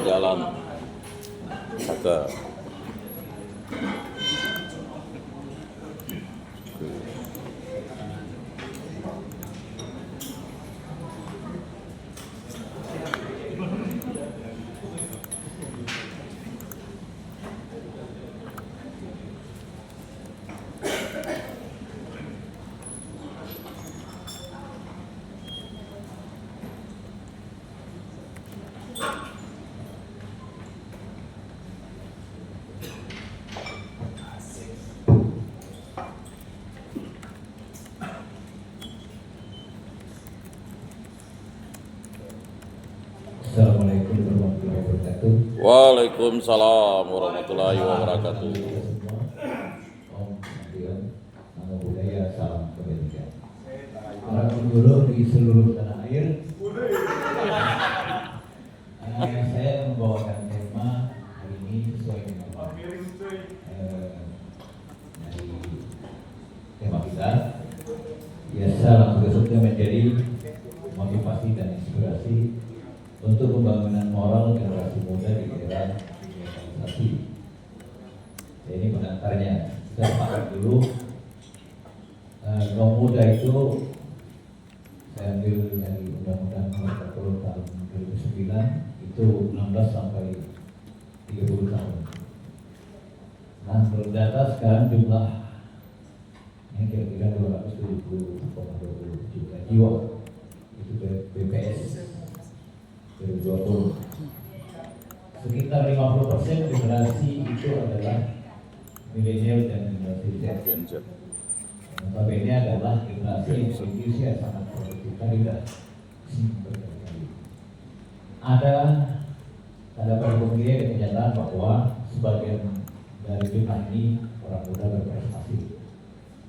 Jalan ke Assalamualaikum warahmatullahi wabarakatuh. Waalaikumsalam warahmatullahi wabarakatuh. Om Adion, Nama Budaya, Salam Kebajikan. Para pengguru di seluruh tanah air, saya membawakan tema hari ini sesuai dengan dari tema kita. Biasa langsung saja menjadi motivasi dan inspirasi untuk pembangunan moral generasi muda di era digitalisasi. Ini pengantarnya. Kita sepakat dulu. Kaum muda itu saya ambil dari Undang-Undang Nomor 40 tahun 2009 itu 16 sampai 30 tahun. Nah, menurut data sekarang jumlah yang kira-kira 270,20 juta jiwa itu BPS 2020. Sekitar 50% generasi itu adalah milenial dan generasi Z. Notabene adalah generasi yang memiliki usia sangat produktif. Tidak berkali-kali. Ada pada pemilih dan kenyataan bahwa sebagian dari jumlah ini orang muda berprestasi.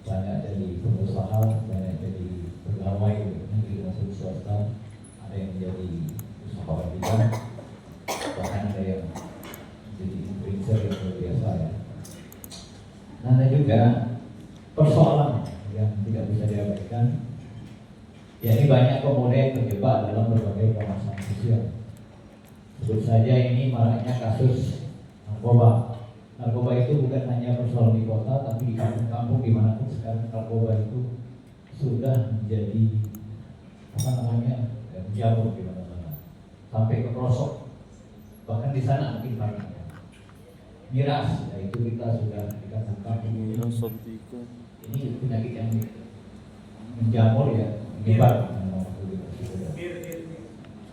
Banyak jadi pengusaha, banyak jadi pegawai negeri maupun swasta, ada yang menjadi usahawan bidang, bahkan ada yang jadi influencer yang luar biasa ya. Nah, ada juga persoalan yang tidak bisa diabaikan, yakni banyak pemuda yang terjebak dalam berbagai permasalahan sosial. Sebut saja ini maraknya kasus narkoba. Narkoba itu bukan hanya persoalan di kota, tapi di kampung-kampung dimanapun sekarang narkoba itu sudah menjadi menjamur di mana-mana, sampai ke pelosok. Bahkan di sana mungkin banyak ya. Miras, itu kita sudah dikatakan ini penyakit yang menjamur ya, menyebar.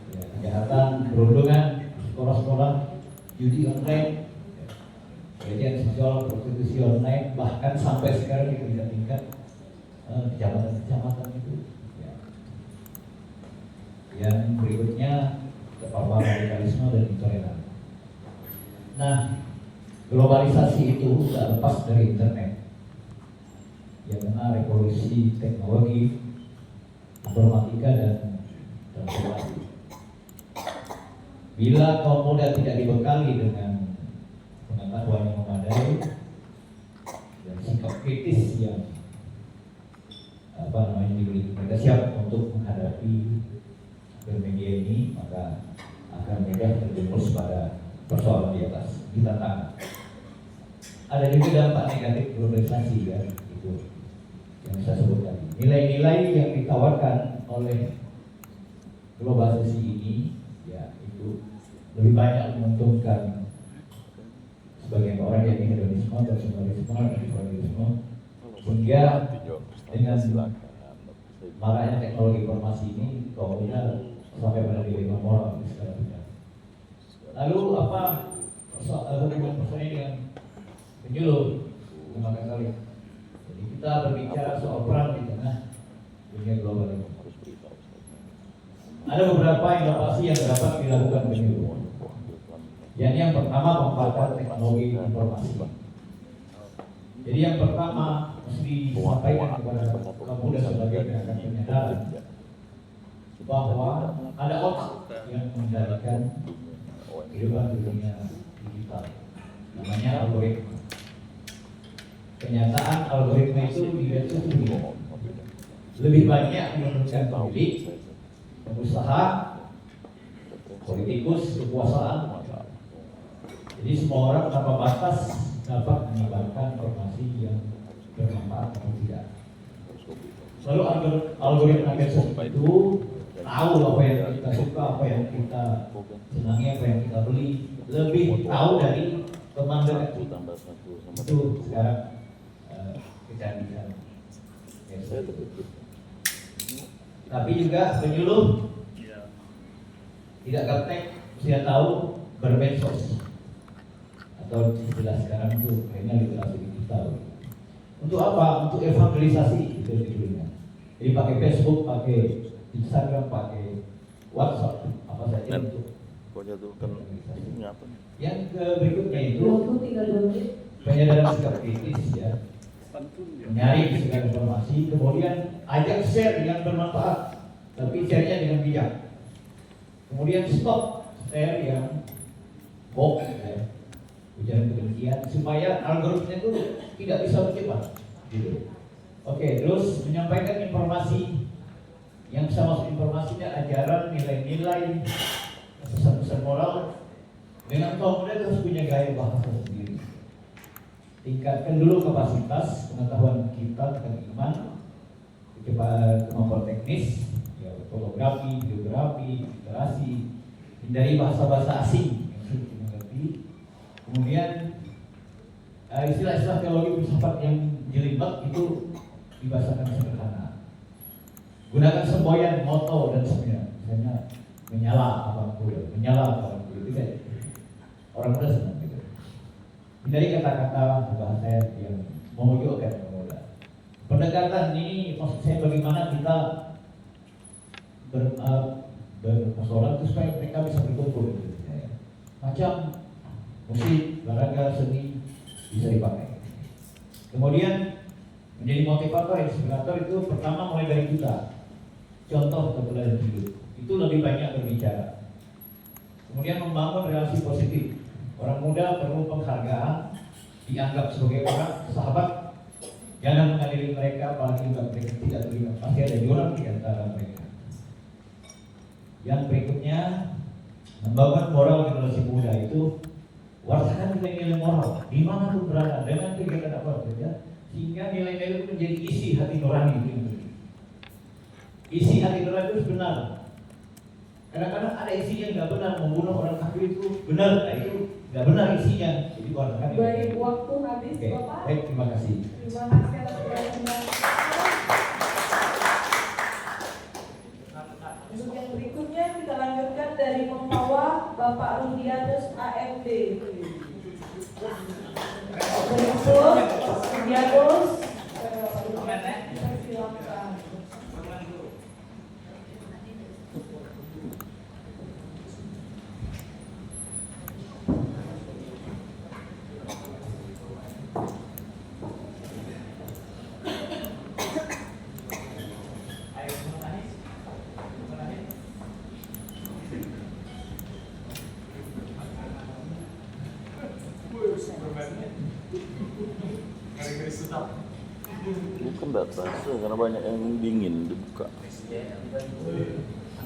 Ya, kejahatan, perundungan, sekolah-sekolah, judi online, pelecehan seksual, prostitusi online, bahkan sampai sekarang di tingkat kecamatan itu. Ya. Yang berikutnya terpapar radikalisme dan intoleransi. Nah, globalisasi itu tidak lepas dari internet. Yang mana revolusi teknologi, informatika dan transportasi. Bila kaum muda tidak dibekali dengan pengetahuan yang memadai dan sikap kritis yang diberi, mereka siap untuk menghadapi bermedia ini, maka akan mudah terjerumus pada persoalan di atas, ditantangan. Ada juga dampak negatif globalisasi ya, itu yang saya sebutkan. Nilai-nilai yang ditawarkan oleh globalisasi ini ya itu lebih banyak menguntungkan sebagian orang yang hedonisme dan sekularisme dan liberalisme, sehingga dengan maraknya teknologi informasi ini kaum muda sampai pada dilema moral di segala bidang. Lalu apa hubungan personil dengan penyuluh? Terima kasih. Jadi kita berbicara soal peran di tengah dunia global ini. Ada beberapa inovasi yang dapat dilakukan penyuluh. Yang pertama, memanfaatkan teknologi informasi. Jadi yang pertama mesti disampaikan kepada kaum muda sebagai gerakan penyadaran bahwa ada otak yang mengendalikan kehidupan di dunia digital, namanya algoritma. Kenyataan algoritma itu tidak cukup. Lebih banyak menurunkan pemilih, pengusaha, politikus, kekuasaan. Jadi semua orang tanpa batas dapat menyebarkan informasi yang bermanfaat atau tidak. Lalu algoritma medsos itu tahu apa yang kita suka, apa yang kita senangi, apa yang kita beli, lebih tahu dari teman dekat kita. Itu sekarang kecanggihan. Tapi juga penyuluh tidak gaptek, dia tahu bermedsos atau istilah sekarang itu kayaknya literasi digital. Untuk apa? Untuk evangelisasi itu judulnya. Jadi pakai Facebook, pakai Instagram, pakai WhatsApp, apa saja untuk yang berikutnya itu penyadaran sikap kritis ya, menyaring segala informasi, kemudian ajak share yang bermanfaat, tapi share-nya dengan bijak. Kemudian stop share yang hoax ya, ujaran kebencian, supaya algoritma itu tidak bisa bercepat. Gitu. Oke, terus menyampaikan informasi yang bisa masuk informasinya ajaran, nilai-nilai, pesan-pesan moral dengan kaum muda harus punya gaya bahasa sendiri. Tingkatkan dulu kapasitas pengetahuan kita tentang iman, kemampuan teknis, ya, fotografi, geografi, literasi, hindari bahasa-bahasa asing yang sulit dimengerti. Kemudian istilah-istilah teologi filsafat yang jelimet itu dibahasakan sederhana. Gunakan semboyan, moto dan sebagainya. Misalnya menyala apa itu kan orang muda senang gitu. Hindari kata-kata bahasa yang memojokkan pemuda. Pendekatan ini maksud saya bagaimana kita bermusyawarah supaya mereka bisa berkumpul gitu. Macam musik, olahraga, seni bisa dipakai. Kemudian menjadi motivator, inspirator itu pertama mulai dari kita. Contoh kebetulan hidup itu lebih banyak berbicara. Kemudian membangun relasi positif. Orang muda perlu penghargaan, dianggap sebagai orang sahabat. Jangan mengadili mereka, apalagi mereka tidak terima. Pasti ada jurang di antara mereka. Yang berikutnya, membangun moral generasi muda itu wartakan nilai-nilai moral di mana pun berada dengan kegiatan apa saja, sehingga nilai-nilai itu menjadi isi hati nurani itu. Isi hati nurani itu benar. Kadang-kadang ada isi yang nggak benar, membunuh orang kafir itu benar, nah itu nggak benar isinya. Jadi wartakan. Baik, waktu habis. Oke, Bapak. baik, terima kasih. Terima kasih atas perhatian. Untuk yang berikutnya kita lanjutkan dari Mempawah Bapak Rudianus AMD. Berikut Rudianus, silakan. Bukan tidak terasa karena banyak yang dingin dibuka.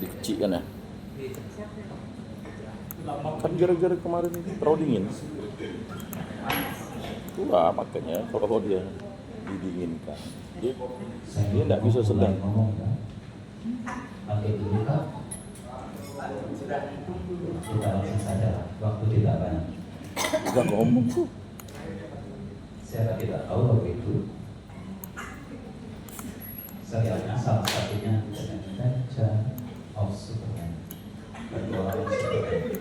Dikecil kan ya. Kan gara-gara kemarin terlalu dingin. Itulah makanya kalau dia didinginkan, dia tidak bisa sedang. Pakai dulu Kak. Kita langsung saja, waktu tidak banyak. Udah ngomong tuh. Saya tidak tahu waktu itu. Saya salah satunya dengan baca of Superman. Kedua Superman.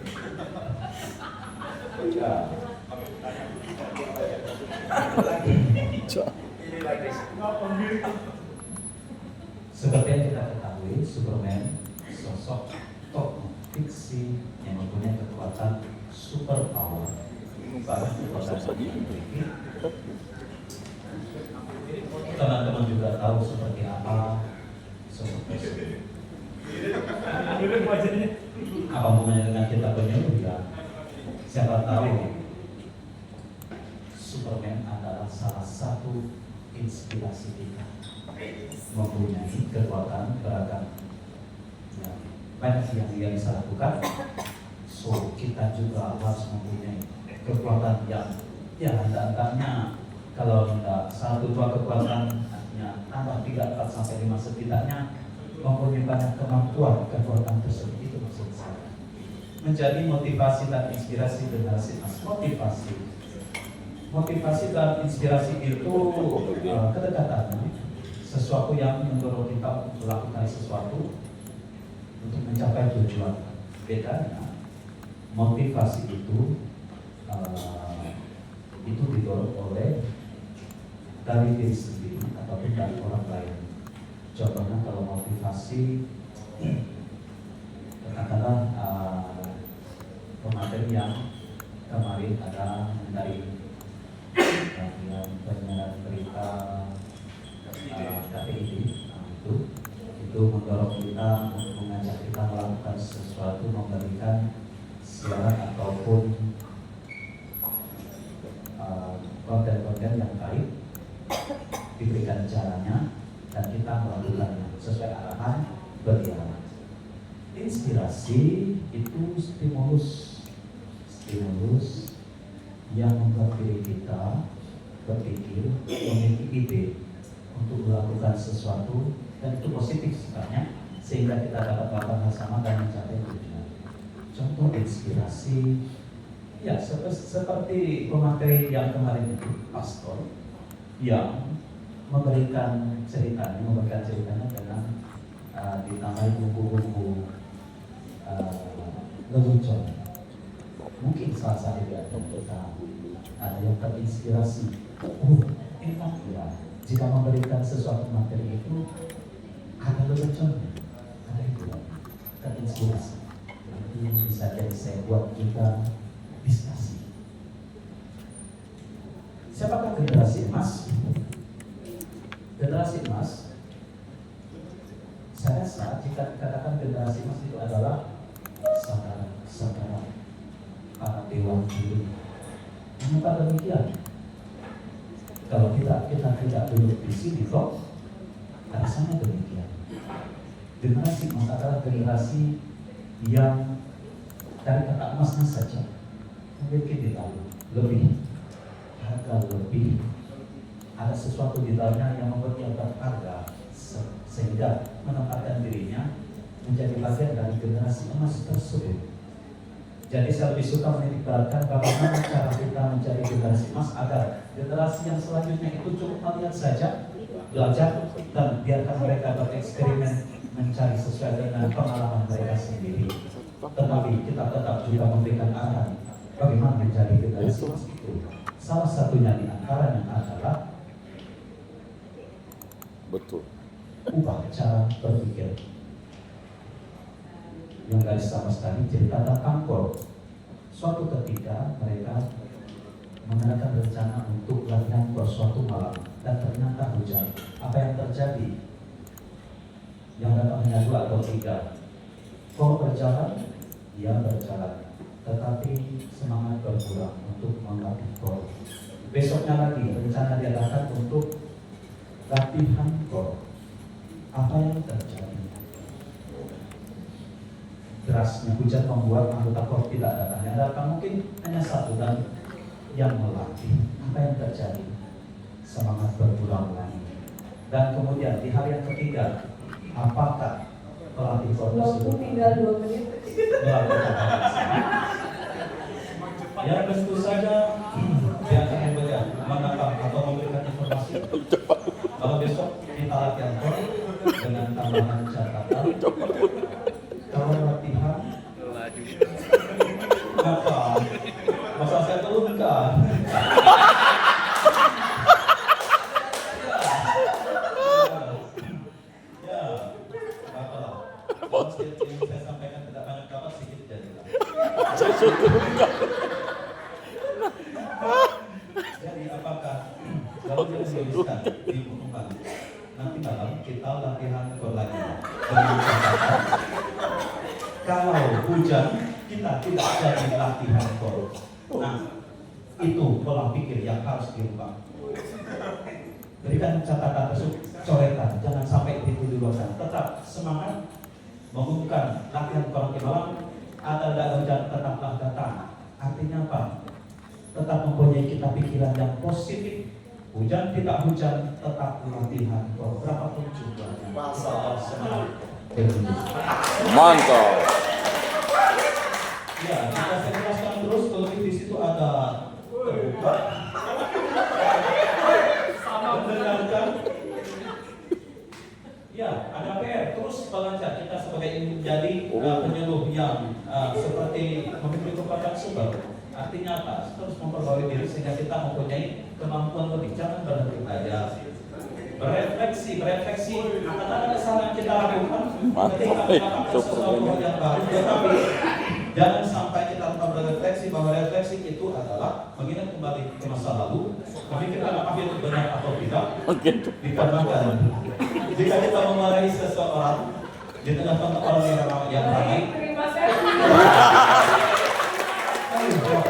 Seperti yang kita ketahui, Superman sosok tokoh fiksi yang mempunyai kekuatan super power. Bahkan kekuatan teman-teman juga tahu seperti apa sosok tersebut. Apa hubungannya dengan kita penyuluh ya? Siapa tahu Superman adalah salah satu inspirasi kita mempunyai kekuatan beragam. Ya, banyak yang bisa lakukan. So kita juga harus mempunyai kekuatan yang ya hendaknya kalau tidak 1-2 kekuatan artinya tambah 3, 4 sampai 5 setidaknya mempunyai banyak kemampuan kekuatan tersebut. Itu maksud saya. Menjadi motivasi dan inspirasi generasi emas. Motivasi dan inspirasi itu kedekatannya sesuatu yang mendorong kita untuk melakukan sesuatu untuk mencapai tujuan. Bedanya motivasi itu didorong oleh dari diri sendiri ataupun dari orang lain. Contohnya kalau motivasi katakanlah pemateri yang kemarin ada dari penyiaran berita KPID, itu mendorong kita untuk mengajak kita melakukan sesuatu, memberikan siaran ataupun konten-konten yang baik, diberikan caranya dan kita melakukannya sesuai arahan beliau. Inspirasi itu stimulus yang membuat diri kita berpikir, memiliki ide untuk melakukan sesuatu dan itu positif sifatnya sehingga kita dapat melakukan hal sama dan mencapai tujuan. Contoh inspirasi ya seperti pemateri yang kemarin itu, pastor yang memberikan ceritanya dengan ditambahi bumbu-bumbu lelucon. Mungkin salah satu dari kita ada yang terinspirasi. Enak ya jika memberikan sesuatu materi itu ada leluconnya, ada itu terinspirasi. Ini bisa jadi saya buat juga diskusi. Siapakah generasi emas? Generasi emas, saya rasa jika dikatakan generasi emas itu adalah saudara para dewan dulu. Mengapa demikian? Kalau kita tidak duduk di sini, toh alasannya demikian. Generasi emas adalah generasi yang dari kata emasnya saja memiliki di dalam lebih harga, lebih ada sesuatu di dalamnya yang membuat dia berharga sehingga menempatkan dirinya menjadi bagian dari generasi emas tersebut. Jadi saya lebih suka menitikberatkan bagaimana cara kita menjadi generasi emas agar generasi yang selanjutnya itu cukup melihat saja, belajar dan biarkan mereka bereksperimen mencari sesuai dengan pengalaman mereka sendiri. Tetapi kita tetap juga memberikan arahan bagaimana menjadi generasi emas itu. Salah satunya di antaranya adalah ubah cara berpikir. Yang garis sama sekali cerita tentang Angkor. Suatu ketika mereka mengadakan rencana untuk latihan Angkor suatu malam dan ternyata hujan. Apa yang terjadi? Yang datang hanya 2 atau 3. Kor berjalan, dia berjalan, tetapi semangat berkurang untuk melatih Kor. Besoknya lagi rencana diadakan untuk latihan Kor. Apa yang terjadi? Derasnya hujan membuat anggota Kor tidak datang. Yang datang mungkin hanya 1 dan yang melatih. Apa yang terjadi? Semangat berkurang lagi. Dan kemudian di hari yang ketiga, apakah pelatih Kor tersebut tinggal 2 menit melakukan ya tentu saja dia akan menangkap atau memberikan informasi. Kalau besok kita latihan Kor dengan tambahan catatan, kalau latihan apa? Masa saya turunkan? Ya, apalah. Yang saya sampaikan tidak banyak kabar sedikit jadilah. Saya turunkan. Jadi apakah kalau dia menuliskan di bukuan nanti malam kita latihan Kor lagi. Kalau hujan kita tidak jadi latihan Kor. Nah, itu pola pikir yang harus diubah. jadikan catatan tersebut coretan, jangan sampai dilupakan. Tetap semangat mengumumkan latihan Korang Malang ada hujan tetaplah datang. Artinya apa? Tetap mempunyai kita pikiran yang positif. Hujan tidak hujan, tetap latihan. Berapapun jumlahnya. Tetap semangat. Mantap. Ya, jika saya jelaskan terus, terlebih di situ ada terbuka. Mendengarkan. Ya, ada PR terus belajar kita sebagai menjadi penyuluh yang seperti memiliki kekuatan sumber. Artinya apa? Terus memperbarui diri sehingga kita mempunyai kemampuan lebih. Jangan berhenti belajar. Berefleksi akan ada kesalahan kita lakukan ketika melakukan sesuatu yang baru, tetapi jangan sampai kita lupa berefleksi bahwa refleksi itu adalah mengingat kembali ke masa lalu, memikirkan apakah itu benar atau tidak. Dikarenakan jika kita memarahi seseorang di tengah-tengah orang yang ramai, Terima kasih. Pantun.